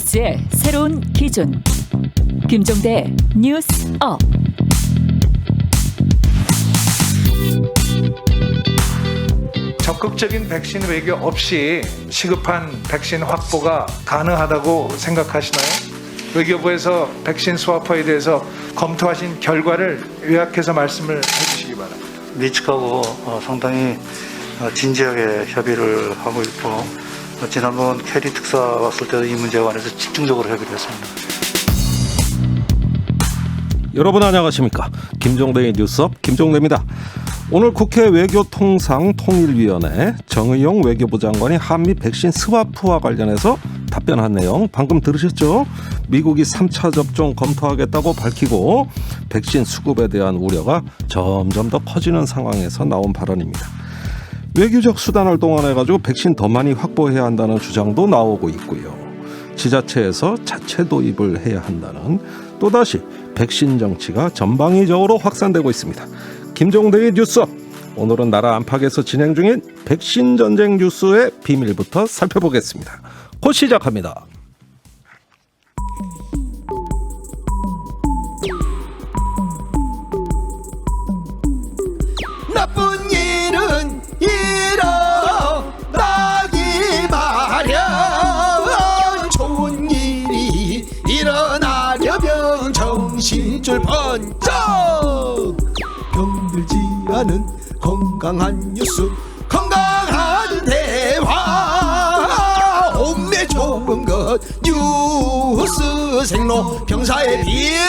뉴스의 새로운 기준. 김종대 뉴스업. 적극적인 백신 외교 없이 시급한 백신 확보가 가능하다고 생각하시나요? 외교부에서 백신 스와퍼에 대해서 검토하신 결과를 요약해서 말씀을 해주시기 바랍니다. 미측하고 상당히 진지하게 협의를 하고 있고 지난번 캐리 특사 왔을 때도 이 문제에 관해서 집중적으로 협의를 했습니다. 여러분 안녕하십니까? 김종대의 뉴스업 김종대입니다. 오늘 국회 외교통상통일위원회 정의용 외교부 장관이 한미 백신 스와프와 관련해서 답변한 내용 방금 들으셨죠? 미국이 3차 접종 검토하겠다고 밝히고 백신 수급에 대한 우려가 점점 더 커지는 상황에서 나온 발언입니다. 외교적 수단을 동원해가지고 백신 더 많이 확보해야 한다는 주장도 나오고 있고요. 지자체에서 자체 도입을 해야 한다는 또다시 백신 정치가 전방위적으로 확산되고 있습니다. 김종대의 뉴스업, 오늘은 나라 안팎에서 진행 중인 백신 전쟁 뉴스의 비밀부터 살펴보겠습니다. 곧 시작합니다. 나쁜 일은 일어나기 마련. 좋은 일이 일어나려면 정신줄 번쩍. 병들지 않은 건강한 뉴스, 건강한 대화. 몸에 좋은 것 뉴스 생로 병사의 비밀.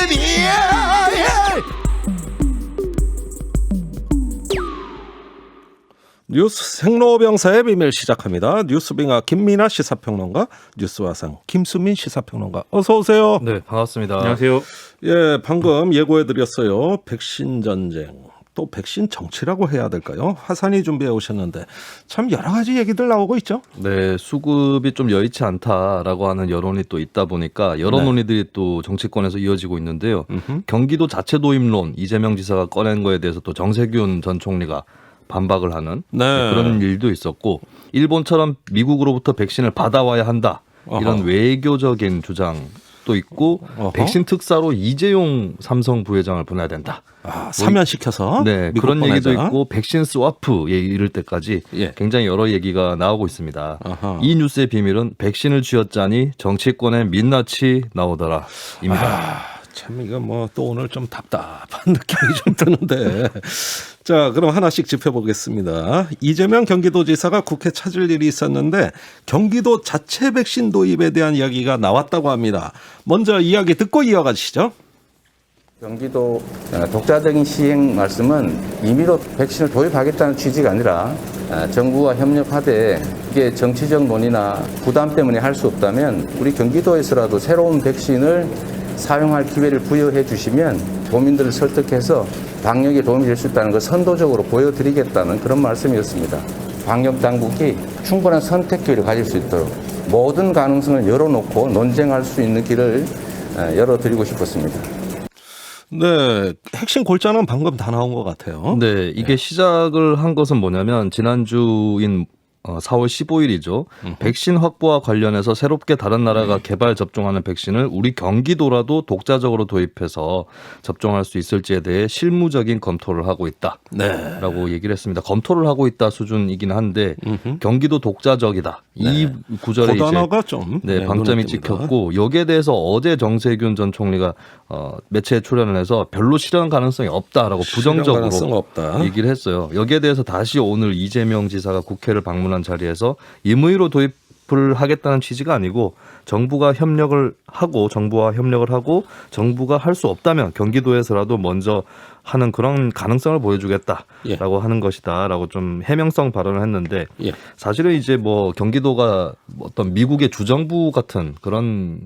뉴스 생로병사의 비밀 시작합니다. 뉴스빙아 김민아 시사평론가, 뉴스화상 김수민 시사평론가, 어서 오세요. 네, 반갑습니다. 안녕하세요. 예, 방금 예고해드렸어요. 백신 전쟁, 또 백신 정치라고 해야 될까요? 화산이 준비해 오셨는데 참 여러 가지 얘기들 나오고 있죠. 네, 수급이 좀 여의치 않다라고 하는 여론이 또 있다 보니까 여러 논의들이 또 정치권에서 이어지고 있는데요. 경기도 자체 도입론 이재명 지사가 꺼낸 거에 대해서 또 정세균 전 총리가 반박을 하는 그런 일도 있었고, 일본처럼 미국으로부터 백신을 받아와야 한다 이런 외교적인 주장도 있고, 백신 특사로 이재용 삼성 부회장을 보내야 된다. 사면시켜서 네, 미국 그런 보내자. 얘기도 있고, 백신 스와프에 이를 때까지 굉장히 여러 얘기가 나오고 있습니다. 이 뉴스의 비밀은 백신을 쥐었자니 정치권의 민낯이 나오더라입니다. 참 이거 뭐 또 오늘 좀 답답한 느낌이 좀 드는데 자, 그럼 하나씩 짚어보겠습니다. 이재명 경기도지사가 국회 찾을 일이 있었는데 경기도 자체 백신 도입에 대한 이야기가 나왔다고 합니다. 먼저 이야기 듣고 이어가시죠. 경기도 독자적인 시행 말씀은 임의로 백신을 도입하겠다는 취지가 아니라 정부와 협력하되 이게 정치적 논의나 부담 때문에 할 수 없다면 우리 경기도에서라도 새로운 백신을 사용할 기회를 부여해 주시면 도민들을 설득해서 방역에 도움이 될 수 있다는 걸 선도적으로 보여드리겠다는 그런 말씀이었습니다. 방역당국이 충분한 선택 기회를 가질 수 있도록 모든 가능성을 열어놓고 논쟁할 수 있는 길을 열어드리고 싶었습니다. 네, 핵심 골자는 방금 다 나온 것 같아요. 네, 이게 시작을 한 것은 뭐냐면 지난주인 4월 15일이죠. 백신 확보와 관련해서 새롭게 다른 나라가 개발 접종하는 백신을 우리 경기도라도 독자적으로 도입해서 접종할 수 있을지에 대해 실무적인 검토를 하고 있다라고 얘기를 했습니다. 검토를 하고 있다 수준이긴 한데 경기도 독자적이다. 이 구절에 그 단어가 좀 방점이 찍혔고, 여기에 대해서 어제 정세균 전 총리가 매체에 출연을 해서 별로 실현 가능성이 없다라고 부정적으로 없다. 얘기를 했어요. 여기에 대해서 다시 오늘 이재명 지사가 국회를 방문한 자리에서 임의로 도입을 하겠다는 취지가 아니고 정부와 협력을 하고 정부가 할 수 없다면 경기도에서라도 먼저 하는 그런 가능성을 보여주겠다라고 하는 것이다라고 좀 해명성 발언을 했는데, 사실은 이제 뭐 경기도가 어떤 미국의 주정부 같은 그런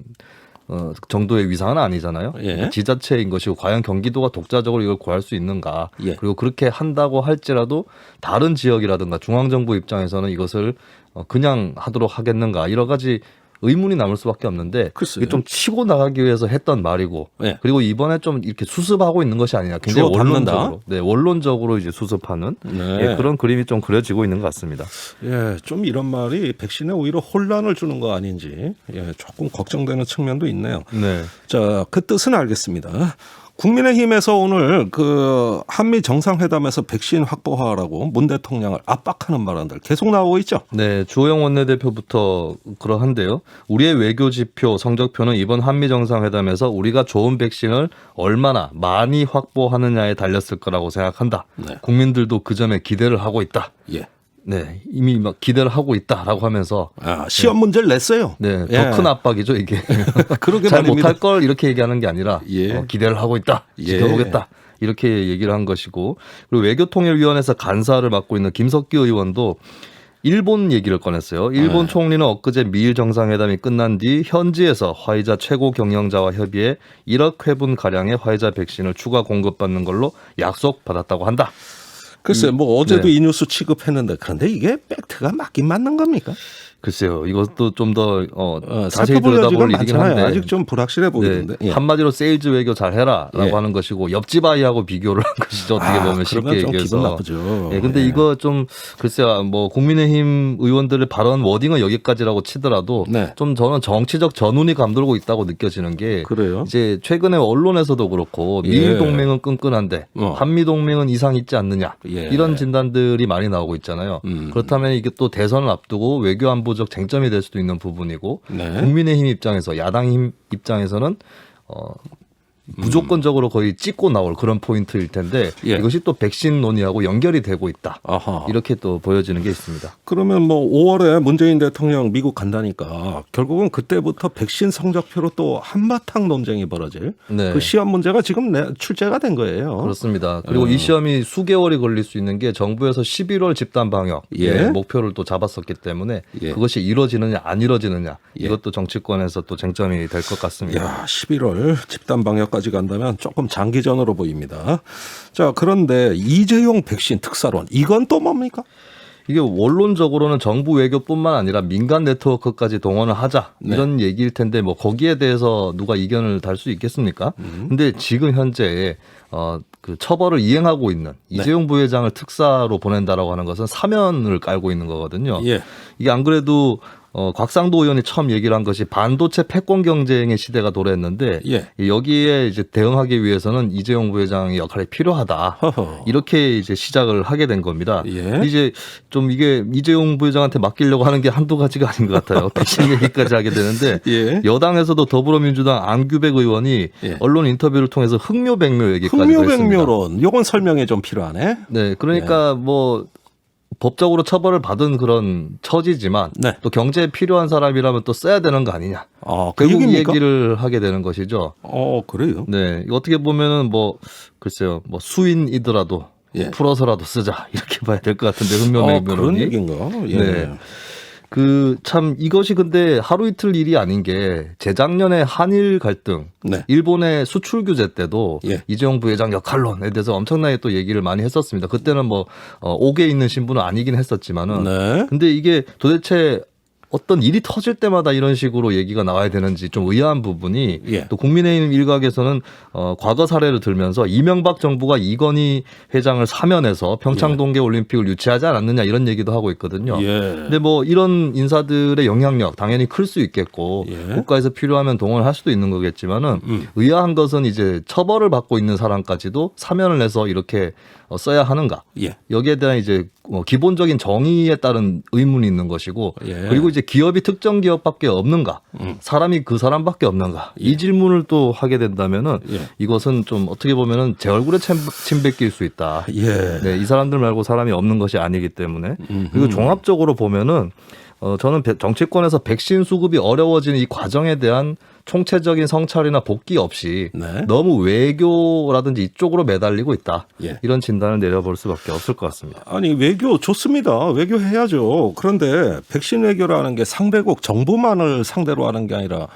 정도의 위상은 아니잖아요. 지자체인 것이고 과연 경기도가 독자적으로 이걸 구할 수 있는가. 그리고 그렇게 한다고 할지라도 다른 지역이라든가 중앙정부 입장에서는 이것을 그냥 하도록 하겠는가. 여러 가지 의문이 남을 수밖에 없는데 글쎄요. 이게 좀 치고 나가기 위해서 했던 말이고 네. 그리고 이번에 좀 이렇게 수습하고 있는 것이 아니냐 굉장히 주워 담는다? 원론적으로 원론적으로 이제 수습하는 네. 예, 그런 그림이 좀 그려지고 있는 것 같습니다. 예, 좀 이런 말이 백신에 오히려 혼란을 주는 거 아닌지 조금 걱정되는 측면도 있네요. 네. 자, 그 뜻은 알겠습니다. 국민의힘에서 오늘 그 한미 정상회담에서 백신 확보하라고 문 대통령을 압박하는 발언들 계속 나오고 있죠. 네, 주호영 원내대표부터 그러한데요. 우리의 외교 지표, 성적표는 이번 한미 정상회담에서 우리가 좋은 백신을 얼마나 많이 확보하느냐에 달렸을 거라고 생각한다. 네. 국민들도 그 점에 기대를 하고 있다. 예. 네, 이미 막 기대를 하고 있다라고 하면서 시험 문제를 냈어요. 네, 예. 더 큰 압박이죠 이게. 그러게 잘 말입니다. 못할 걸 이렇게 얘기하는 게 아니라 예. 기대를 하고 있다, 예. 지켜보겠다 이렇게 얘기를 한 것이고 그리고 외교통일위원회에서 간사를 맡고 있는 김석기 의원도 일본 얘기를 꺼냈어요. 일본 총리는 엊그제 미일 정상회담이 끝난 뒤 현지에서 화이자 최고 경영자와 협의해 1억 회분 가량의 화이자 백신을 추가 공급받는 걸로 약속받았다고 한다. 글쎄, 뭐 어제도 네. 이 뉴스 취급했는데 그런데 이게 팩트가 맞긴 맞는 겁니까? 글쎄요, 이것도 좀 더 자세히 살펴볼 여지가 들여다볼 일이긴 많잖아요. 한데 아직 좀 불확실해 보이는데. 네, 예. 한마디로 세일즈 외교 잘해라라고 예. 하는 것이고 옆집 아이하고 비교를 한 것이죠. 어떻게 보면 쉽게 그러면 좀 얘기해서. 기분 나쁘죠. 예, 근데 예. 이거 좀 글쎄요, 뭐 국민의힘 의원들의 발언 워딩은 여기까지라고 치더라도 네. 좀 저는 정치적 전운이 감돌고 있다고 느껴지는 게 그래요? 이제 최근에 언론에서도 그렇고 예. 미일 동맹은 끈끈한데 한미 동맹은 이상 있지 않느냐 예. 이런 진단들이 많이 나오고 있잖아요. 그렇다면 이게 또 대선을 앞두고 외교 안보적 쟁점이 될 수도 있는 부분이고 네. 국민의힘 입장에서 야당 입장에서는 무조건적으로 거의 찍고 나올 그런 포인트일 텐데 예. 이것이 또 백신 논의하고 연결이 되고 있다. 아하. 이렇게 또 보여지는 게 있습니다. 그러면 뭐 5월에 문재인 대통령 미국 간다니까 결국은 그때부터 백신 성적표로 또 한바탕 논쟁이 벌어질 네. 그 시험 문제가 지금 출제가 된 거예요. 그렇습니다. 그리고 이 시험이 수개월이 걸릴 수 있는 게 정부에서 11월 집단 방역 예. 목표를 또 잡았었기 때문에 예. 그것이 이루어지느냐 안 이루어지느냐 예. 이것도 정치권에서 또 쟁점이 될 것 같습니다. 야, 11월 집단 방역까지 간다면 조금 장기전으로 보입니다. 자, 그런데 이재용 백신 특사론 이건 또 뭡니까? 이게 원론적으로는 정부 외교뿐만 아니라 민간 네트워크까지 동원을 하자 이런 얘기일 텐데 뭐 거기에 대해서 누가 이견을 달 수 있겠습니까? 근데 지금 현재 그 처벌을 이행하고 있는 이재용 부회장을 특사로 보낸다라고 하는 것은 사면을 깔고 있는 거거든요. 예. 이게 안 그래도 곽상도 의원이 처음 얘기를 한 것이 반도체 패권 경쟁의 시대가 도래했는데 예. 여기에 이제 대응하기 위해서는 이재용 부회장의 역할이 필요하다. 허허. 이렇게 이제 시작을 하게 된 겁니다. 예. 이제 좀 이게 이재용 부회장한테 맡기려고 하는 게 한두 가지가 아닌 것 같아요. 백신 얘기까지 하게 되는데 예. 여당에서도 더불어민주당 안규백 의원이 예. 언론 인터뷰를 통해서 흥묘백묘 얘기까지 했습니다. 흥묘백묘론 요건 설명이 좀 필요하네. 네, 그러니까 뭐 법적으로 처벌을 받은 그런 처지지만 네. 또 경제에 필요한 사람이라면 또 써야 되는 거 아니냐. 그 결국 이 얘기입니까? 얘기를 하게 되는 것이죠. 그래요? 네, 어떻게 보면은 뭐 글쎄요, 뭐 수인이더라도 예. 풀어서라도 쓰자 이렇게 봐야 될 것 같은데 그런 흥묘백묘론이. 얘기인가? 예. 네. 그 참 이것이 근데 하루 이틀 일이 아닌 게 재작년에 한일 갈등, 네. 일본의 수출 규제 때도 예. 이재용 부회장 역할론에 대해서 엄청나게 또 얘기를 많이 했었습니다. 그때는 뭐 옥에 있는 신분은 아니긴 했었지만은, 네. 근데 이게 도대체 어떤 일이 터질 때마다 이런 식으로 얘기가 나와야 되는지 좀 의아한 부분이 예. 또 국민의힘 일각에서는 과거 사례를 들면서 이명박 정부가 이건희 회장을 사면해서 평창 동계 올림픽을 유치하지 않았느냐 이런 얘기도 하고 있거든요. 예. 근데 뭐 이런 인사들의 영향력 당연히 클 수 있겠고 예. 국가에서 필요하면 동원할 수도 있는 거겠지만은 의아한 것은 이제 처벌을 받고 있는 사람까지도 사면을 해서 이렇게 써야 하는가? 예. 여기에 대한 이제 기본적인 정의에 따른 의문이 있는 것이고 예. 그리고 이제 기업이 특정 기업밖에 없는가? 사람이 그 사람밖에 없는가? 이 질문을 또 하게 된다면은 예. 이것은 좀 어떻게 보면은 제 얼굴에 침 뱉길 수 있다. 예. 네, 이 사람들 말고 사람이 없는 것이 아니기 때문에 그리고 종합적으로 보면은 저는 정치권에서 백신 수급이 어려워지는 이 과정에 대한 총체적인 성찰이나 복귀 없이 네. 너무 외교라든지 이쪽으로 매달리고 있다. 예. 이런 진단을 내려볼 수밖에 없을 것 같습니다. 아니 외교 좋습니다. 외교 해야죠. 그런데 백신 외교라는 게 상대국 정부만을 상대로 하는 게 아니라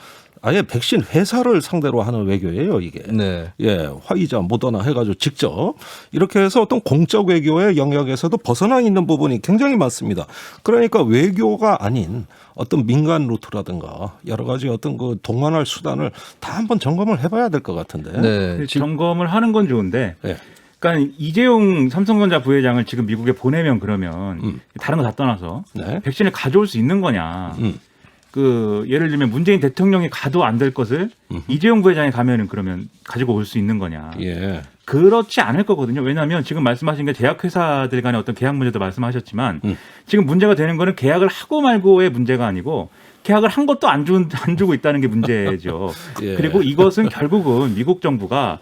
아예 백신 회사를 상대로 하는 외교예요, 이게. 네. 예, 화이자, 모더나 해가지고 직접 이렇게 해서 어떤 공적 외교의 영역에서도 벗어나 있는 부분이 굉장히 많습니다. 그러니까 외교가 아닌 어떤 민간 루트라든가 여러 가지 어떤 그 동반할 수단을 다 한번 점검을 해봐야 될 것 같은데. 네. 점검을 하는 건 좋은데, 예. 그러니까 이재용 삼성전자 부회장을 지금 미국에 보내면 그러면 다른 거 다 떠나서 네. 백신을 가져올 수 있는 거냐? 그 예를 들면 문재인 대통령이 가도 안 될 것을 이재용 부회장이 가면은 그러면 가지고 올 수 있는 거냐? 예. 그렇지 않을 거거든요. 왜냐하면 지금 말씀하신 게 제약회사들 간의 어떤 계약 문제도 말씀하셨지만 지금 문제가 되는 거는 계약을 하고 말고의 문제가 아니고 계약을 한 것도 안 주고 있다는 게 문제죠. 예. 그리고 이것은 결국은 미국 정부가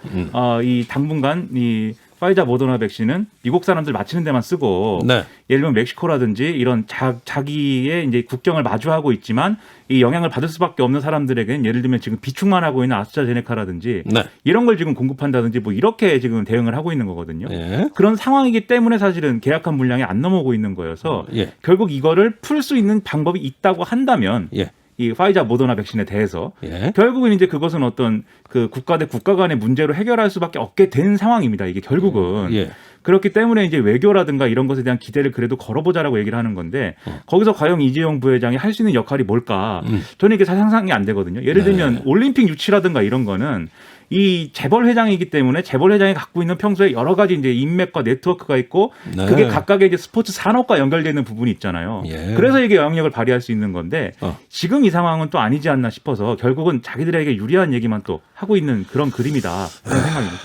이 당분간 이 파이자 모더나 백신은 미국 사람들 맞히는 데만 쓰고 네. 예를 들면 멕시코라든지 이런 자기의 이제 국경을 마주하고 있지만 이 영향을 받을 수밖에 없는 사람들에게는 예를 들면 지금 비축만 하고 있는 아스트라제네카라든지 네. 이런 걸 지금 공급한다든지 뭐 이렇게 지금 대응을 하고 있는 거거든요. 예. 그런 상황이기 때문에 사실은 계약한 물량이 안 넘어오고 있는 거여서 예. 결국 이거를 풀 수 있는 방법이 있다고 한다면 예. 이 파이자 모더나 백신에 대해서 예. 결국은 이제 그것은 어떤 그 국가 대 국가 간의 문제로 해결할 수밖에 없게 된 상황입니다. 이게 결국은 예. 그렇기 때문에 이제 외교라든가 이런 것에 대한 기대를 그래도 걸어보자라고 얘기를 하는 건데 거기서 과연 이재용 부회장이 할 수 있는 역할이 뭘까? 저는 이게 잘 상상이 안 되거든요. 예를 들면 올림픽 유치라든가 이런 거는 이 재벌 회장이기 때문에 재벌 회장이 갖고 있는 평소에 여러 가지 이제 인맥과 네트워크가 있고 네. 그게 각각의 이제 스포츠 산업과 연결되어 있는 부분이 있잖아요. 예. 그래서 이게 영향력을 발휘할 수 있는 건데 지금 이 상황은 또 아니지 않나 싶어서 결국은 자기들에게 유리한 얘기만 또 하고 있는 그런 그림이다. 그런 생각입니다.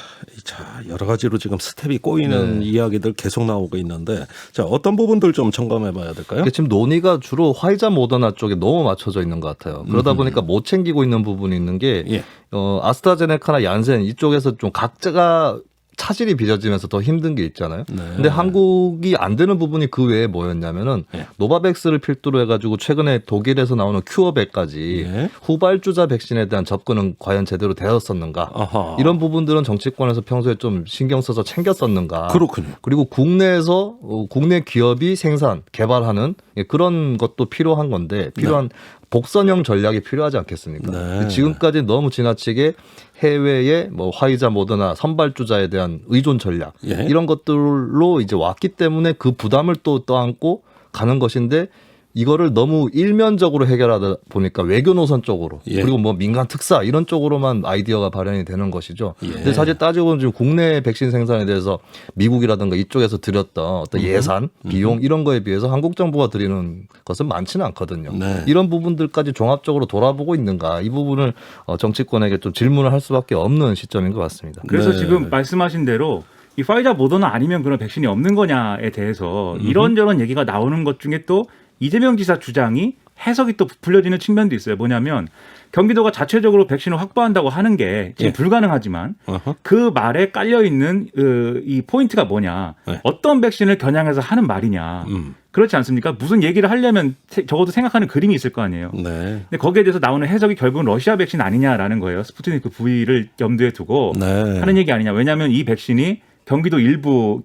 자, 여러 가지로 지금 스텝이 꼬이는 이야기들 계속 나오고 있는데 자, 어떤 부분들 좀 점검해 봐야 될까요? 이게 지금 논의가 주로 화이자 모더나 쪽에 너무 맞춰져 있는 것 같아요. 그러다 보니까 못 챙기고 있는 부분이 있는 게 예. 아스트라제네카나 얀센 이쪽에서 좀 각자가 차질이 빚어지면서 더 힘든 게 있잖아요. 네. 근데 한국이 안 되는 부분이 그 외에 뭐였냐면은 예. 노바백스를 필두로 해가지고 최근에 독일에서 나오는 큐어백까지 예. 후발주자 백신에 대한 접근은 과연 제대로 되었었는가? 아하. 이런 부분들은 정치권에서 평소에 좀 신경 써서 챙겼었는가? 그렇군요. 그리고 국내에서 국내 기업이 생산, 개발하는 그런 것도 필요한 건데 필요한 복선형 전략이 필요하지 않겠습니까? 네. 지금까지 너무 지나치게 해외의 뭐 화이자, 모더나 선발주자에 대한 의존 전략 예. 이런 것들로 이제 왔기 때문에 그 부담을 또 떠안고 가는 것인데 이거를 너무 일면적으로 해결하다 보니까 외교 노선 쪽으로 예. 그리고 뭐 민간 특사 이런 쪽으로만 아이디어가 발현이 되는 것이죠. 예. 근데 사실 따지고 보면 지금 국내 백신 생산에 대해서 미국이라든가 이쪽에서 들였던 어떤 예산, 비용 이런 거에 비해서 한국 정부가 들이는 것은 많지는 않거든요. 네. 이런 부분들까지 종합적으로 돌아보고 있는가 이 부분을 정치권에게 좀 질문을 할 수밖에 없는 시점인 것 같습니다. 그래서 네. 지금 말씀하신 대로 이 파이자 모더나 아니면 그런 백신이 없는 거냐에 대해서 이런저런 얘기가 나오는 것 중에 또 이재명 지사 주장이 해석이 또 부풀려지는 측면도 있어요. 뭐냐면 경기도가 자체적으로 백신을 확보한다고 하는 게 지금 예. 불가능하지만 어허. 그 말에 깔려 있는 이 포인트가 뭐냐? 네. 어떤 백신을 겨냥해서 하는 말이냐? 그렇지 않습니까? 무슨 얘기를 하려면 적어도 생각하는 그림이 있을 거 아니에요. 네. 근데 거기에 대해서 나오는 해석이 결국은 러시아 백신 아니냐라는 거예요. 스푸트니크 V를 염두에 두고 네. 하는 얘기 아니냐? 왜냐하면 이 백신이 경기도 일부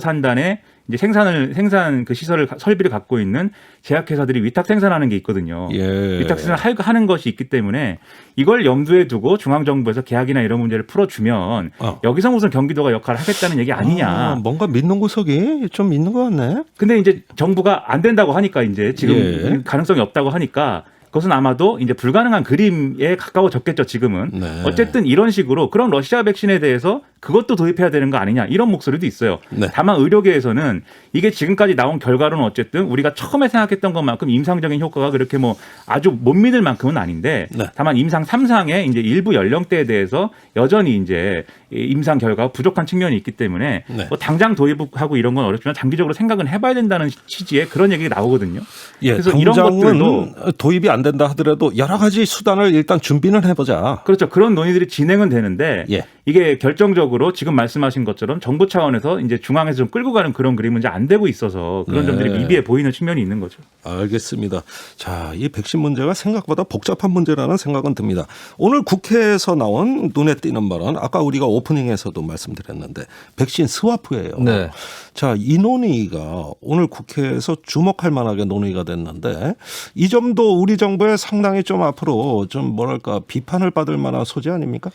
산단에 이제 생산 그 시설을 설비를 갖고 있는 제약회사들이 위탁 생산하는 게 있거든요. 예. 위탁 생산하는 것이 있기 때문에 이걸 염두에 두고 중앙정부에서 계약이나 이런 문제를 풀어주면 여기서 무슨 경기도가 역할을 하겠다는 얘기 아니냐. 뭔가 믿는 구석이 좀 있는 것 같네. 근데 이제 정부가 안 된다고 하니까 이제 지금 예. 가능성이 없다고 하니까 그것은 아마도 이제 불가능한 그림에 가까워졌겠죠, 지금은. 네. 어쨌든 이런 식으로 그런 러시아 백신에 대해서 그것도 도입해야 되는 거 아니냐 이런 목소리도 있어요. 네. 다만 의료계에서는 이게 지금까지 나온 결과로는 어쨌든 우리가 처음에 생각했던 것만큼 임상적인 효과가 그렇게 뭐 아주 못 믿을 만큼은 아닌데 네. 다만 임상 3상의 이제 일부 연령대에 대해서 여전히 이제 임상 결과가 부족한 측면이 있기 때문에 네. 뭐 당장 도입하고 이런 건 어렵지만 장기적으로 생각은 해봐야 된다는 취지의 그런 얘기가 나오거든요. 예, 그래서 이런 것들도 도입이 안 된다 하더라도 여러 가지 수단을 일단 준비는 해보자. 그렇죠. 그런 논의들이 진행은 되는데 예. 이게 결정적으로 지금 말씀하신 것처럼 정부 차원에서 이제 중앙에서 좀 끌고 가는 그런 그림은 이제 안 되고 있어서 그런 네. 점들이 미비해 보이는 측면이 있는 거죠. 알겠습니다. 자, 이 백신 문제가 생각보다 복잡한 문제라는 생각은 듭니다. 오늘 국회에서 나온 눈에 띄는 발언, 아까 우리가 오프닝에서도 말씀드렸는데 백신 스와프예요. 네. 자, 이 논의가 오늘 국회에서 주목할 만하게 논의가 됐는데 이 점도 우리 정부 정부의 상당히 좀 앞으로 좀 뭐랄까 비판을 받을 만한 소재 아닙니까?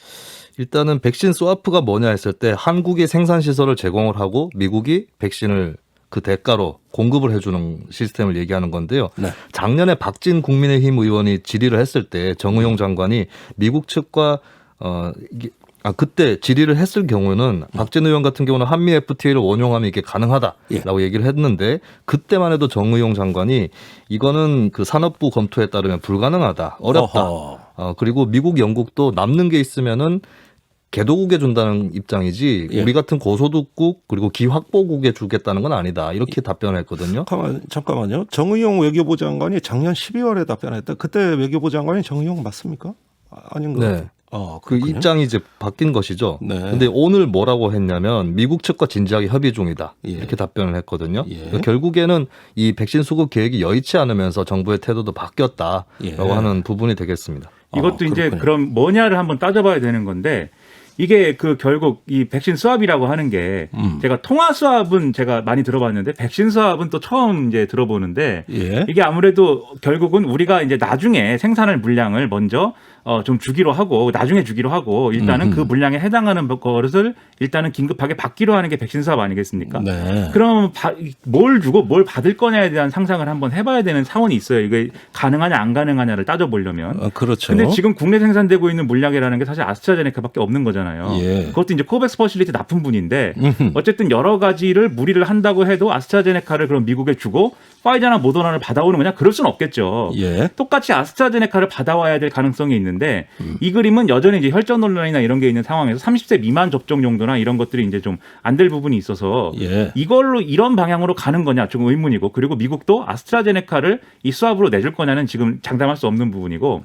일단은 백신 스와프가 뭐냐 했을 때 한국이 생산 시설을 제공을 하고 미국이 백신을 그 대가로 공급을 해주는 시스템을 얘기하는 건데요. 네. 작년에 박진 국민의힘 의원이 질의를 했을 때 정의용 장관이 미국 측과 그때 질의를 했을 경우는 박진 의원 같은 경우는 한미 FTA를 원용하면 이게 가능하다라고 얘기를 했는데 그때만 해도 정의용 장관이 이거는 그 산업부 검토에 따르면 불가능하다, 어렵다. 그리고 미국, 영국도 남는 게 있으면은 개도국에 준다는 입장이지 우리 같은 고소득국 그리고 기확보국에 주겠다는 건 아니다. 이렇게 답변을 했거든요. 잠깐만요. 정의용 외교부 장관이 작년 12월에 답변했다. 그때 외교부 장관이 정의용 맞습니까? 아닌가요? 네. 그 입장이 이제 바뀐 것이죠. 네. 근데 오늘 뭐라고 했냐면 미국 측과 진지하게 협의 중이다. 이렇게 답변을 했거든요. 그러니까 결국에는 이 백신 수급 계획이 여의치 않으면서 정부의 태도도 바뀌었다라고 하는 부분이 되겠습니다. 이것도 이제 그렇군요. 그럼 뭐냐를 한번 따져봐야 되는 건데 이게 그 결국 이 백신 수합이라고 하는 게 제가 통화 수합은 제가 많이 들어봤는데 백신 수합은 또 처음 이제 들어보는데 이게 아무래도 결국은 우리가 이제 나중에 생산할 물량을 먼저 좀 주기로 하고 나중에 주기로 하고 일단은 그 물량에 해당하는 것을 일단은 긴급하게 받기로 하는 게 백신 수합 아니겠습니까? 네. 그럼 뭘 주고 뭘 받을 거냐에 대한 상상을 한번 해봐야 되는 사원이 있어요. 이게 가능하냐 안 가능하냐를 따져보려면. 그렇죠. 근데 지금 국내 생산되고 있는 물량이라는 게 사실 아스트라제네카밖에 없는 거잖아요. 그것도 이제 코백스 퍼실리티 납품 분인데 어쨌든 여러 가지를 무리를 한다고 해도 아스트라제네카를 그럼 미국에 주고 파이자나 모더나를 받아오는 거냐? 그럴 수는 없겠죠. 똑같이 아스트라제네카를 받아와야 될 가능성이 있는데 이 그림은 여전히 이제 혈전 논란이나 이런 게 있는 상황에서 30세 미만 접종 용도나 이런 것들이 이제 좀 안 될 부분이 있어서 이걸로 이런 방향으로 가는 거냐 조금 의문이고 그리고 미국도 아스트라제네카를 이 수합으로 내줄 거냐는 지금 장담할 수 없는 부분이고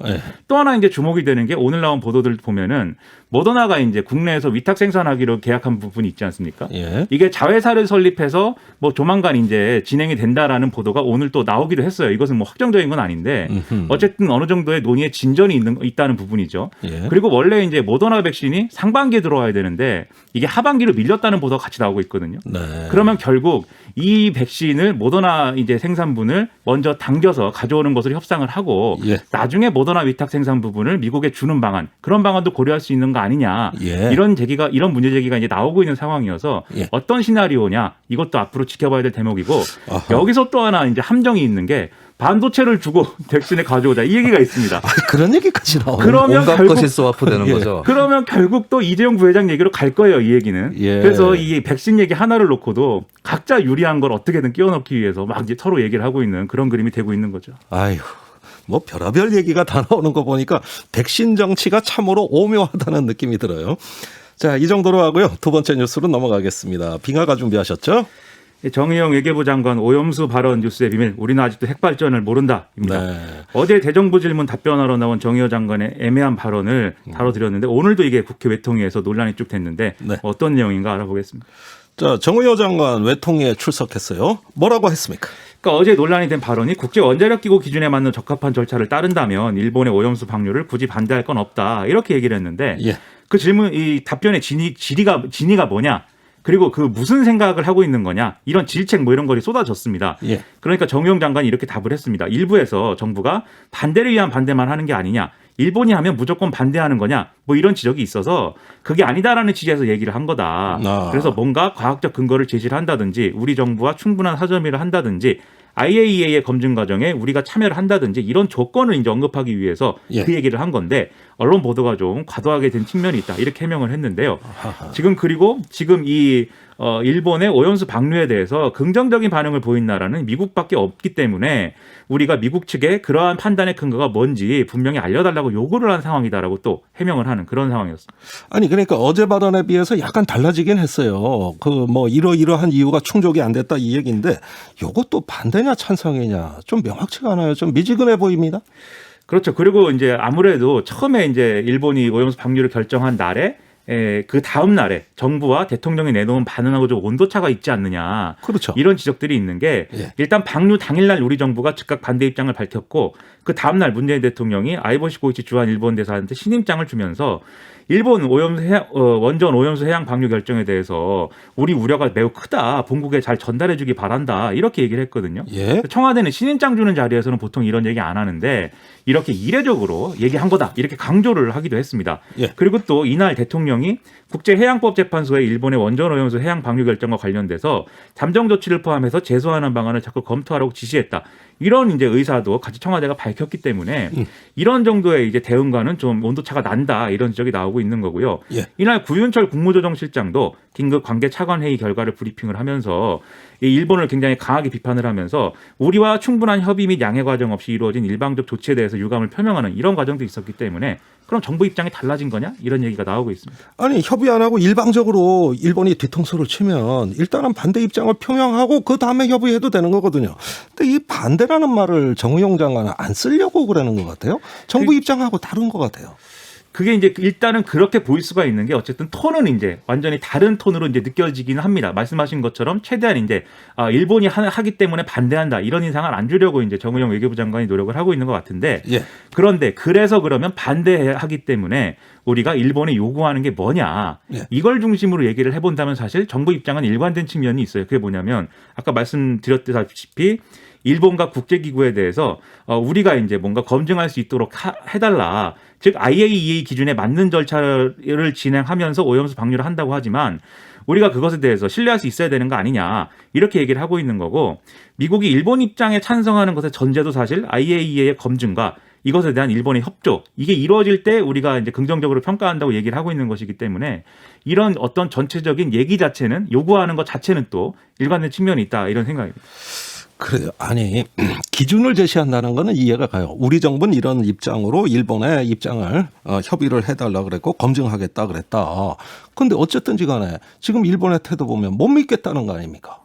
또 하나 이제 주목이 되는 게 오늘 나온 보도들 보면은 모더나가 이제 국내에서 위탁 생산하기로 계약한 부분이 있지 않습니까? 이게 자회사를 설립해서 뭐 조만간 이제 진행이 된다라는 보도가 오늘 또 나오기도 했어요. 이것은 뭐 확정적인 건 아닌데 어쨌든 어느 정도의 논의의 진전이 있다는 부분이죠. 그리고 원래 이제 모더나 백신이 상반기에 들어와야 되는데 이게 하반기로 밀렸다는 보도가 같이 나오고 있거든요. 그러면 결국 이 백신을 모더나 이제 생산분을 먼저 당겨서 가져오는 것을 협상을 하고 나중에 모더나 위탁 생산 부분을 미국에 주는 방안 그런 방안도 고려할 수 있는 거 아니냐 이런 문제 제기가 이제 나오고 있는 상황이어서 어떤 시나리오냐 이것도 앞으로 지켜봐야 될 대목이고 여기서 또 하나 이제 함정이 있는 게 반도체를 주고 백신을 가져오자 이 얘기가 있습니다. 그런 얘기까지 나오네. 그러면 온갖 것이 스와프 되는 거죠. 그러면 결국 또 이재용 부회장 얘기로 갈 거예요. 이 얘기는. 그래서 이 백신 얘기 하나를 놓고도 각자 유리한 걸 어떻게든 끼워넣기 위해서 막 이제 서로 얘기를 하고 있는 그런 그림이 되고 있는 거죠. 아유. 뭐 별의별 얘기가 다 나오는 거 보니까 백신 정치가 참으로 오묘하다는 느낌이 들어요. 자, 이 정도로 하고요. 두 번째 뉴스로 넘어가겠습니다. 빙하가 준비하셨죠? 정의용 외교부 장관 오염수 발언 뉴스의 비밀 우리는 아직도 핵발전을 모른다입니다. 어제 대정부 질문 답변하러 나온 정의용 장관의 애매한 발언을 다뤄드렸는데 오늘도 이게 국회 외통위에서 논란이 쭉 됐는데 어떤 내용인가 알아보겠습니다. 자, 정의용 장관 외통위에 출석했어요. 뭐라고 했습니까? 그러니까 어제 논란이 된 발언이 국제원자력기구 기준에 맞는 적합한 절차를 따른다면 일본의 오염수 방류를 굳이 반대할 건 없다 이렇게 얘기를 했는데 그 질문 이 답변의 진위가 뭐냐? 그리고 그 무슨 생각을 하고 있는 거냐 이런 질책 뭐 이런 것이 쏟아졌습니다. 그러니까 정의용 장관이 이렇게 답을 했습니다. 일부에서 정부가 반대를 위한 반대만 하는 게 아니냐. 일본이 하면 무조건 반대하는 거냐 뭐 이런 지적이 있어서 그게 아니다라는 취지에서 얘기를 한 거다. 그래서 뭔가 과학적 근거를 제시를 한다든지 우리 정부와 충분한 사전미를 한다든지 IAEA의 검증 과정에 우리가 참여를 한다든지 이런 조건을 이제 언급하기 위해서 그 얘기를 한 건데 언론 보도가 좀 과도하게 된 측면이 있다 이렇게 해명을 했는데요. 지금 이 일본의 오염수 방류에 대해서 긍정적인 반응을 보인 나라는 미국밖에 없기 때문에 우리가 미국 측에 그러한 판단의 근거가 뭔지 분명히 알려달라고 요구를 한 상황이다라고 또 해명을 하는 그런 상황이었습니다. 아니 그러니까 어제 발언에 비해서 약간 달라지긴 했어요. 그 뭐 이러이러한 이유가 충족이 안 됐다 이 얘기인데 요것도 반대냐 찬성이냐 좀 명확치가 않아요. 좀 미지근해 보입니다. 그렇죠. 그리고 이제 아무래도 처음에 이제 일본이 오염수 방류를 결정한 날에 그 다음 날에 정부와 대통령이 내놓은 반응하고 좀 온도차가 있지 않느냐. 그렇죠. 이런 지적들이 있는 게 예. 일단 방류 당일날 우리 정부가 즉각 반대 입장을 밝혔고 그 다음날 문재인 대통령이 아이보시 고이치 주한 일본 대사한테 신임장을 주면서 일본 원전 오염수 해양 방류 결정에 대해서 우리 우려가 매우 크다. 본국에 잘 전달해 주기 바란다. 이렇게 얘기를 했거든요. 예. 청와대는 신임장 주는 자리에서는 보통 이런 얘기 안 하는데 이렇게 이례적으로 얘기한 거다. 이렇게 강조를 하기도 했습니다. 예. 그리고 또 이날 대통령이 국제해양법재판소에 일본의 원전 오염수 해양 방류 결정과 관련돼서 잠정 조치를 포함해서 제소하는 방안을 자꾸 검토하라고 지시했다. 이런 이제 의사도 같이 청와대가 밝혔기 때문에 이런 정도의 이제 대응과는 좀 온도차가 난다. 이런 지적이 나오고 있는 거고요. 예. 이날 구윤철 국무조정실장도 긴급 관계 차관 회의 결과를 브리핑을 하면서 이 일본을 굉장히 강하게 비판을 하면서 우리와 충분한 협의 및 양해 과정 없이 이루어진 일방적 조치에 대해서 유감을 표명하는 이런 과정도 있었기 때문에 그럼 정부 입장이 달라진 거냐? 이런 얘기가 나오고 있습니다. 아니 협의 안 하고 일방적으로 일본이 뒤통수를 치면 일단은 반대 입장을 표명하고 그 다음에 협의해도 되는 거거든요. 근데 이 반대라는 말을 정의용 장관은 안 쓰려고 그러는 것 같아요. 정부 입장하고 다른 것 같아요. 그게 이제 일단은 그렇게 보일 수가 있는 게 어쨌든 톤은 이제 완전히 다른 톤으로 이제 느껴지기는 합니다. 말씀하신 것처럼 최대한 이제 일본이 하기 때문에 반대한다 이런 인상을 안 주려고 이제 정의용 외교부 장관이 노력을 하고 있는 것 같은데 예. 그런데 그래서 그러면 반대하기 때문에 우리가 일본이 요구하는 게 뭐냐 예. 이걸 중심으로 얘기를 해본다면 사실 정부 입장은 일관된 측면이 있어요. 그게 뭐냐면 아까 말씀드렸다시피 일본과 국제기구에 대해서 우리가 이제 뭔가 검증할 수 있도록 해달라. 즉 IAEA 기준에 맞는 절차를 진행하면서 오염수 방류를 한다고 하지만 우리가 그것에 대해서 신뢰할 수 있어야 되는 거 아니냐 이렇게 얘기를 하고 있는 거고 미국이 일본 입장에 찬성하는 것의 전제도 사실 IAEA의 검증과 이것에 대한 일본의 협조 이게 이루어질 때 우리가 이제 긍정적으로 평가한다고 얘기를 하고 있는 것이기 때문에 이런 어떤 전체적인 얘기 자체는 요구하는 것 자체는 또 일관된 측면이 있다 이런 생각입니다. 그래요. 아니 기준을 제시한다는 거는 이해가 가요. 우리 정부는 이런 입장으로 일본의 입장을 협의를 해달라 그랬고 검증하겠다 그랬다. 그런데 어쨌든지 간에 지금 일본의 태도 보면 못 믿겠다는 거 아닙니까?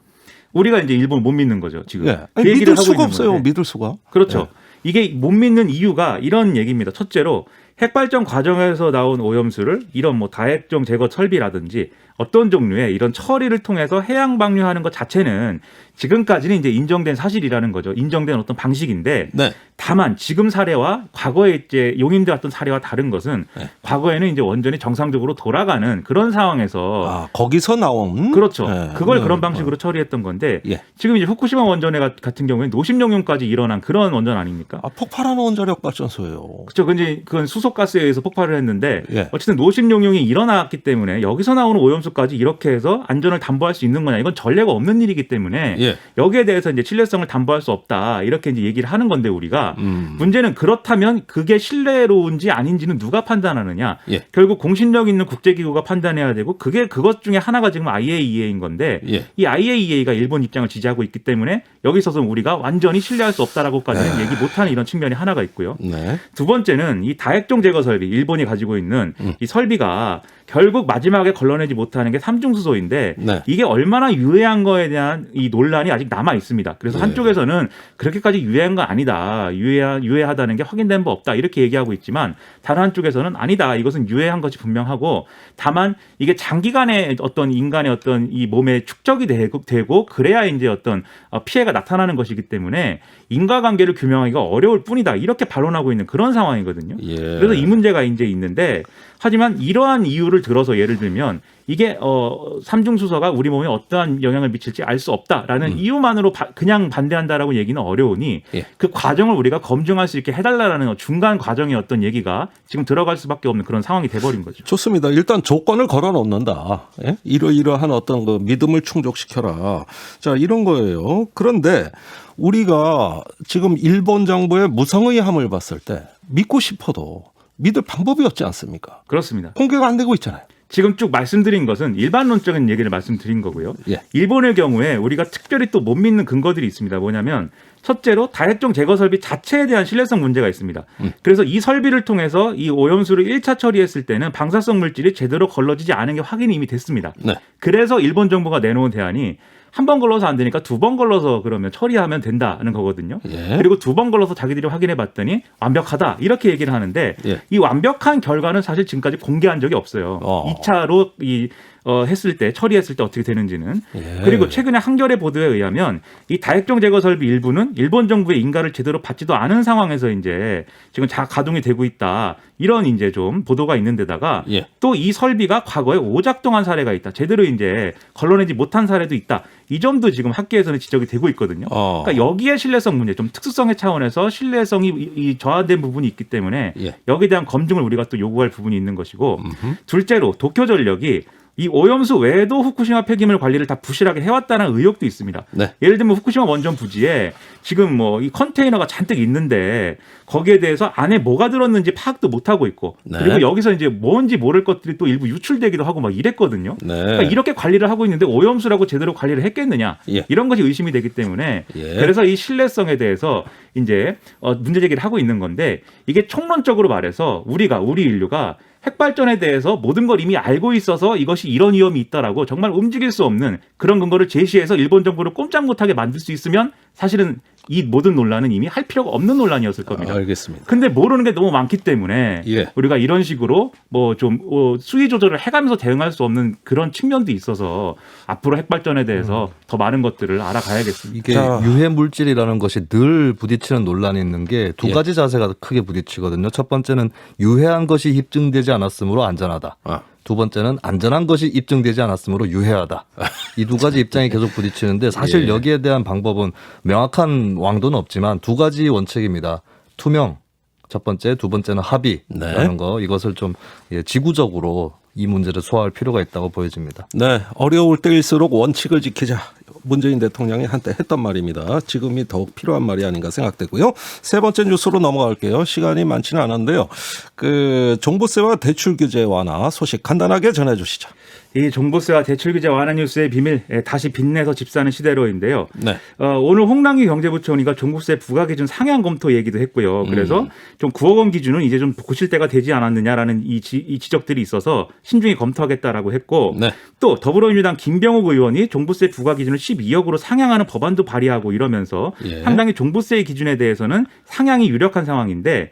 우리가 이제 일본 못 믿는 거죠 지금. 예. 그 아니, 얘기를 믿을 하고 수가 있는 없어요. 건데. 믿을 수가. 그렇죠. 예. 이게 못 믿는 이유가 이런 얘기입니다. 첫째로 핵발전 과정에서 나온 오염수를 이런 뭐 다핵종 제거 설비라든지 어떤 종류의 이런 처리를 통해서 해양 방류하는 것 자체는 지금까지는 이제 인정된 사실이라는 거죠. 인정된 어떤 방식인데 네. 다만 지금 사례와 과거에 이제 용인돼 왔던 사례와 다른 것은 네. 과거에는 이제 원전이 정상적으로 돌아가는 그런 상황에서 거기서 나온 그렇죠. 네. 그걸 네. 그런 방식으로 처리했던 건데 예. 지금 이제 후쿠시마 원전에 같은 경우에 노심용융까지 일어난 그런 원전 아닙니까? 폭발하는 원자력 발전소예요. 그렇죠. 근데 그건 수소가스에 의해서 폭발을 했는데 예. 어쨌든 노심용융이 일어났기 때문에 여기서 나오는 오염수까지 이렇게 해서 안전을 담보할 수 있는 거냐? 이건 전례가 없는 일이기 때문에 예. 여기에 대해서 이제 신뢰성을 담보할 수 없다. 이렇게 이제 얘기를 하는 건데 우리가 문제는 그렇다면 그게 신뢰로운지 아닌지는 누가 판단하느냐? 예. 결국 공신력 있는 국제기구가 판단해야 되고 그게 그것 중에 하나가 지금 IAEA인 건데 예. 이 IAEA가 일본 입장을 지지하고 있기 때문에 여기 있어서 우리가 완전히 신뢰할 수 없다라고까지는 얘기 못하는 이런 측면이 하나가 있고요. 네. 두 번째는 이 다핵종 제거 설비, 일본이 가지고 있는 이 설비가 결국 마지막에 걸러내지 못하는 게 삼중수소인데 네. 이게 얼마나 유해한 거에 대한 이 논란이 아직 남아 있습니다. 그래서 네. 한쪽에서는 그렇게까지 유해한 건 아니다. 유해하다는 게 확인된 바 없다. 이렇게 얘기하고 있지만 다른 한쪽에서는 아니다. 이것은 유해한 것이 분명하고 다만 이게 장기간의 어떤 인간의 어떤 이 몸에 축적이 되고 그래야 이제 어떤 피해가 나타나는 것이기 때문에 인과관계를 규명하기가 어려울 뿐이다. 이렇게 반론하고 있는 그런 상황이거든요. 예. 그래서 이 문제가 이제 있는데 하지만 이러한 이유를 들어서 예를 들면 이게 삼중수소가 우리 몸에 어떠한 영향을 미칠지 알 수 없다라는 이유만으로 그냥 반대한다라고 얘기는 어려우니 예. 그 과정을 우리가 검증할 수 있게 해달라는 중간 과정의 어떤 얘기가 지금 들어갈 수밖에 없는 그런 상황이 돼버린 거죠. 좋습니다. 일단 조건을 걸어 놓는다. 예? 이러이러한 어떤 그 믿음을 충족시켜라. 자, 이런 거예요. 그런데 우리가 지금 일본 정부의 무성의함을 봤을 때 믿고 싶어도 믿을 방법이 없지 않습니까? 그렇습니다. 공개가 안 되고 있잖아요. 지금 쭉 말씀드린 것은 일반론적인 얘기를 말씀드린 거고요. 예. 일본의 경우에 우리가 특별히 또 못 믿는 근거들이 있습니다. 뭐냐면 첫째로 다핵종 제거 설비 자체에 대한 신뢰성 문제가 있습니다. 그래서 이 설비를 통해서 이 오염수를 1차 처리했을 때는 방사성 물질이 제대로 걸러지지 않은 게 확인이 이미 됐습니다. 네. 그래서 일본 정부가 내놓은 대안이 한 번 걸러서 안 되니까 2번 걸러서 그러면 처리하면 된다는 거거든요. 예. 그리고 2번 걸러서 자기들이 확인해 봤더니 완벽하다 이렇게 얘기를 하는데 예. 이 완벽한 결과는 사실 지금까지 공개한 적이 없어요. 2차로 했을 때 처리했을 때 어떻게 되는지는. 예. 그리고 최근에 한겨레 보도에 의하면 이 다액종 제거 설비 일부는 일본 정부의 인가를 제대로 받지도 않은 상황에서 이제 지금 가동이 되고 있다. 이런 이제 좀 보도가 있는데다가 예. 또 이 설비가 과거에 오작동한 사례가 있다. 제대로 이제 걸러내지 못한 사례도 있다. 이 점도 지금 학계에서는 지적이 되고 있거든요. 그러니까 여기에 신뢰성 문제, 좀 특수성의 차원에서 신뢰성이 이 저하된 부분이 있기 때문에 예. 여기에 대한 검증을 우리가 또 요구할 부분이 있는 것이고 둘째로 도쿄전력이 이 오염수 외에도 후쿠시마 폐기물 관리를 다 부실하게 해왔다는 의혹도 있습니다. 네. 예를 들면 후쿠시마 원전 부지에 지금 뭐 이 컨테이너가 잔뜩 있는데 거기에 대해서 안에 뭐가 들었는지 파악도 못 하고 있고 네. 그리고 여기서 이제 뭔지 모를 것들이 또 일부 유출되기도 하고 막 이랬거든요. 네. 그러니까 이렇게 관리를 하고 있는데 오염수라고 제대로 관리를 했겠느냐 예. 이런 것이 의심이 되기 때문에 예. 그래서 이 신뢰성에 대해서 이제 문제 제기를 하고 있는 건데 이게 총론적으로 말해서 우리 인류가 핵발전에 대해서 모든 걸 이미 알고 있어서 이것이 이런 위험이 있다라고 정말 움직일 수 없는 그런 근거를 제시해서 일본 정부를 꼼짝 못하게 만들 수 있으면 사실은 이 모든 논란은 이미 할 필요가 없는 논란이었을 겁니다. 알겠습니다. 근데 모르는 게 너무 많기 때문에 예. 우리가 이런 식으로 뭐 좀 수위 조절을 해가면서 대응할 수 없는 그런 측면도 있어서 앞으로 핵발전에 대해서 더 많은 것들을 알아가야겠습니다. 이게 자. 유해 물질이라는 것이 늘 부딪히는 논란이 있는 게 두 예. 가지 자세가 크게 부딪히거든요. 첫 번째는 유해한 것이 입증되지 않았으므로 안전하다. 두 번째는 안전한 것이 입증되지 않았으므로 유해하다. 이 두 가지 입장이 계속 부딪히는데 사실 예. 여기에 대한 방법은 명확한 왕도는 없지만 두 가지 원칙입니다. 투명, 첫 번째, 두 번째는 합의라는 네. 거 이것을 좀 지구적으로 이 문제를 소화할 필요가 있다고 보여집니다. 네, 어려울 때일수록 원칙을 지키자. 문재인 대통령이 한때 했던 말입니다. 지금이 더욱 필요한 말이 아닌가 생각되고요. 세 번째 뉴스로 넘어갈게요. 시간이 많지는 않은데요. 종부세와 대출 규제 완화 소식 간단하게 전해주시죠. 이 종부세와 대출 규제 완화 뉴스의 비밀 다시 빛내서 집사는 시대로인데요. 네. 오늘 홍남기 경제부총리가 종부세 부과 기준 상향 검토 얘기도 했고요. 그래서 좀 9억 원 기준은 이제 좀 고칠 때가 되지 않았느냐라는 이 지적들이 있어서 신중히 검토하겠다라고 했고 네. 또 더불어민주당 김병욱 의원이 종부세 부과 기준을 12억으로 상향하는 법안도 발의하고 이러면서 예. 상당히 종부세 기준에 대해서는 상향이 유력한 상황인데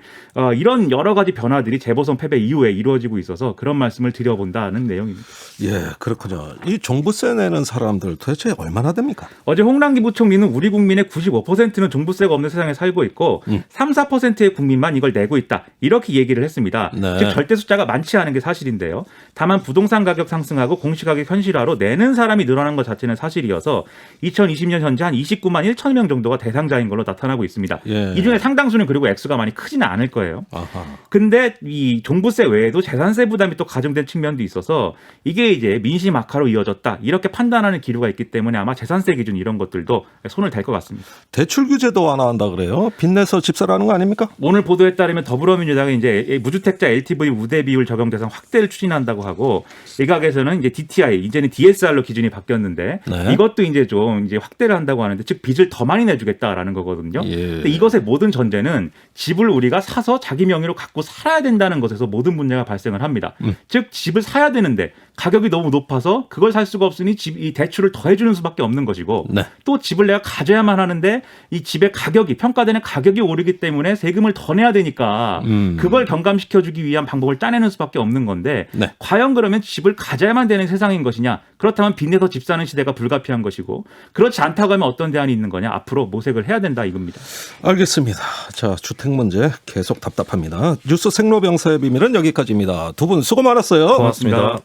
이런 여러 가지 변화들이 재보선 패배 이후에 이루어지고 있어서 그런 말씀을 드려본다는 내용입니다. 예, 그렇군요. 이 종부세 내는 사람들 도대체 얼마나 됩니까? 어제 홍남기 부총리는 우리 국민의 95%는 종부세가 없는 세상에 살고 있고 3, 4%의 국민만 이걸 내고 있다. 이렇게 얘기를 했습니다. 네. 즉 절대 숫자가 많지 않은 게 사실인데요. 다만 부동산 가격 상승하고 공시가격 현실화로 내는 사람이 늘어난 것 자체는 사실이어서 2020년 현재 한 29만 1천 명 정도가 대상자인 걸로 나타나고 있습니다. 예. 이 중에 상당수는 그리고 액수가 많이 크지는 않을 거예요. 아하. 근데 이 종부세 외에도 재산세 부담이 또 가중된 측면도 있어서 이게 이제 민심 악화로 이어졌다. 이렇게 판단하는 기류가 있기 때문에 아마 재산세 기준 이런 것들도 손을 댈 것 같습니다. 대출 규제도 완화한다 그래요? 빚내서 집사라는 거 아닙니까? 오늘 보도에 따르면 더불어민주당이 이제 무주택자 LTV 우대 비율 적용 대상 확대를 추진한다고 하고 일각에서는 이제 DTI 이제는 DSR로 기준이 바뀌었는데 네. 이것도 이제 좀 이제 확대를 한다고 하는데 즉 빚을 더 많이 내주겠다라는 거거든요. 예. 근데 이것의 모든 전제는 집을 우리가 사서 자기 명의로 갖고 살아야 된다는 것에서 모든 문제가 발생을 합니다. 즉 집을 사야 되는데 가격이 너무 높아서 그걸 살 수가 없으니 이 대출을 더 해주는 수밖에 없는 것이고 네. 또 집을 내가 가져야만 하는데 이 집의 가격이 평가되는 가격이 오르기 때문에 세금을 더 내야 되니까 그걸 경감시켜주기 위한 방법을 짜내는 수밖에 없는 건데 네. 과연 그러면 집을 가져야만 되는 세상인 것이냐 그렇다면 빚내서 집 사는 시대가 불가피한 것이고 그렇지 않다고 하면 어떤 대안이 있는 거냐 앞으로 모색을 해야 된다 이겁니다. 알겠습니다. 자, 주택 문제 계속 답답합니다. 뉴스 생로병사의 비밀은 여기까지입니다. 두 분 수고 많았어요. 고맙습니다.